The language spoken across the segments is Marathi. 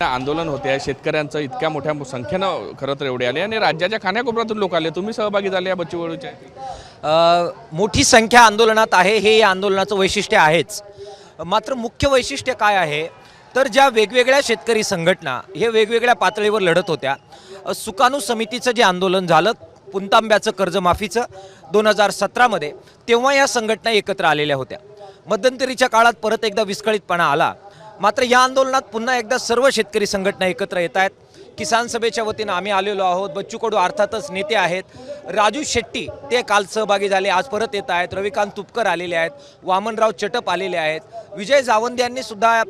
आंदोलन होते शेतकऱ्यांचं इतक्या मोठ्या संख्येनं खरं तर एवढे आले आणि राज्याच्या खाण्याकोपऱ्यातून लोक आले, तुम्ही सहभागी झाले या बच्चू कडूच्या? मोठी संख्या आंदोलनात आहे, हे या आंदोलनाचं वैशिष्ट्य आहेच. मात्र मुख्य वैशिष्ट्य काय आहे तर ज्या वेगवेगळ्या शेतकरी संघटना हे वेगवेगळ्या पातळीवर लढत होत्या. सुकाणू समितीचं जे आंदोलन झालं पुणतांब्याचं कर्जमाफीचं 2017मध्ये, तेव्हा या संघटना एकत्र आलेल्या होत्या. मध्यंतरीच्या काळात परत एकदा विस्कळीतपणा आला. मात्र या आंदोलनात पुन्हा एकदा सर्व शेतकरी संघटना एकत्र येत आहेत. किसान सभेच्या वतीनं आम्ही आलेलो आहोत. बच्चू कडू अर्थातच नेते आहेत. राजू शेट्टी ते काल सहभागी झाले, आज परत येत आहेत. रविकांत तुपकर आलेले आहेत. वामनराव चटप आलेले आहेत. विजय जावंदे यांनी सुद्धा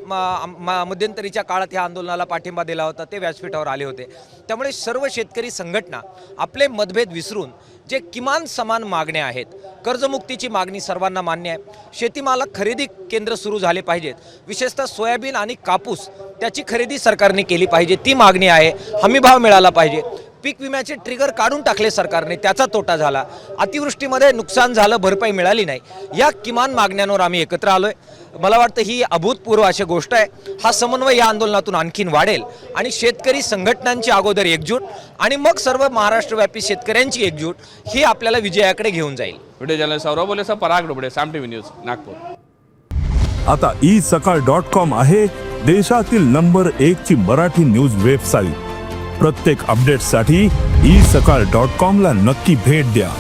मध्यंतरीच्या काळात ह्या आंदोलनाला पाठिंबा दिला होता, ते व्यासपीठावर आले होते. त्यामुळे सर्व शेतकरी संघटना आपले मतभेद विसरून जे किमान समान मागण्या आहेत, कर्जमुक्तीची मागणी सर्वांना मान्य आहे. शेतीमाल खरेदी केंद्र सुरू झाले पाहिजेत, विशेषतः सोयाबीन आणि कापूस त्याची खरेदी सरकारने केली पाहिजे, ती मागणी आहे. हमीभाव मिळाला पाहिजे. पीक विम्याचे ट्रिगर काढून टाकले सरकारने, त्याचा तोटा झाला. अतिवृष्टीमध्ये नुकसान झालं, भरपाई मिळाली नाही. या किमान मागण्यांवर आम्ही एकत्र आलोय. मला वाटतं ही अभूतपूर्व अशी गोष्ट आहे. हा समन्वय या आंदोलनातून आणखीन वाढेल आणि शेतकरी संघटनांची अगोदर एकजूट आणि मग सर्व महाराष्ट्रव्यापी शेतकऱ्यांची एकजूट ही आपल्याला विजयाकडे घेऊन जाईल. व्हिडिओ जर्नलिस्ट सौरभ बोलेसा, पराग डोबडे, साम टीव्ही न्यूज, नागपूर. आता isakal.com आहे देशातील नंबर 1 ची मराठी न्यूज वेबसाईट. प्रत्येक अपडेटसाठी isakal.com ला नक्की भेट द्या.